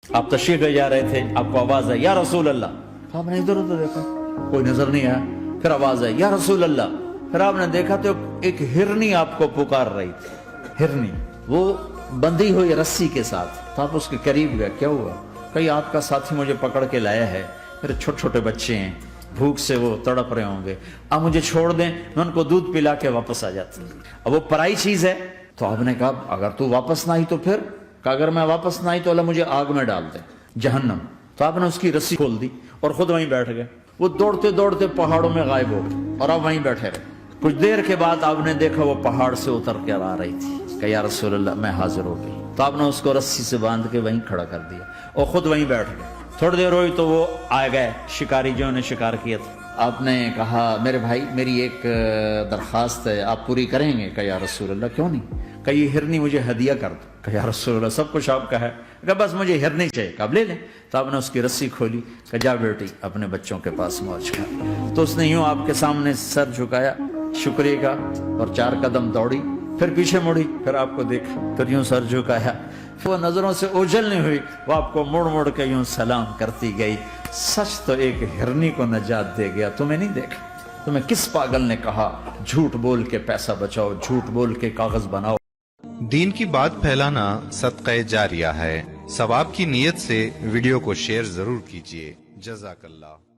آپ تشریف لے جا رہے تھے, آپ کو آواز آئی یا رسول اللہ, آپ نے ادھر ادھر دیکھا, کوئی نظر نہیں آیا. پھر آواز آئی یا رسول اللہ, پھر آپ نے دیکھا تو ایک ہرنی آپ کو پکار رہی تھی. ہرنی وہ بندھی ہوئی رسی کے ساتھ. تو آپ اس کے قریب گئے, کیا ہوا؟ کہیں آپ کا ساتھی مجھے پکڑ کے لایا ہے, میرے چھوٹے چھوٹے بچے ہیں, بھوک سے وہ تڑپ رہے ہوں گے, آپ مجھے چھوڑ دیں, میں ان کو دودھ پلا کے واپس آ جاتا ہوں. اب وہ پرائی چیز ہے. تو آپ نے کہا اگر تو واپس نہ آئی تو پھر, کہ اگر میں واپس نہ آئی تو اللہ مجھے آگ میں ڈال دے, جہنم. تو آپ نے اس کی رسی کھول دی اور خود وہیں بیٹھ گئے. وہ دوڑتے دوڑتے پہاڑوں میں غائب ہو گئے اور آپ وہیں بیٹھے رہے. کچھ دیر کے بعد آپ نے دیکھا وہ پہاڑ سے اتر کے آ رہی تھی, کہ یا رسول اللہ میں حاضر ہو گئی. تو آپ نے اس کو رسی سے باندھ کے وہیں کھڑا کر دیا اور خود وہیں بیٹھ گئے. تھوڑی دیر ہوئی تو وہ آ گئے شکاری جو نے شکار کیا تھا. آپ نے کہا میرے بھائی میری ایک درخواست ہے, آپ پوری کریں گے؟ کہ یا رسول اللہ کیوں نہیں, کہ یہ ہرنی مجھے ہدیہ کر دو. کہ یا رسول اللہ سب کچھ آپ کا ہے, کہ بس مجھے ہرنی چاہیے, کہ آپ لے لیں. تو آپ نے اس کی رسی کھولی, کہ جا بیٹی اپنے بچوں کے پاس موج کر. تو اس نے یوں آپ کے سامنے سر جھکایا شکریہ کا, اور 4 قدم دوڑی, پھر پیچھے مڑی, پھر آپ کو دیکھا, پھر یوں سر جھکایا, وہ نظروں سے اوجھل نہیں ہوئی, وہ آپ کو مڑ مڑ کے یوں سلام کرتی گئی. سچ تو ایک ہرنی کو نجات دے گیا, تمہیں نہیں دیکھا. تمہیں کس پاگل نے کہا جھوٹ بول کے پیسہ بچاؤ, جھوٹ بول کے کاغذ بناؤ. دین کی بات پھیلانا صدقہ جاریہ ہے. ثواب کی نیت سے ویڈیو کو شیئر ضرور کیجیے. جزاک اللہ.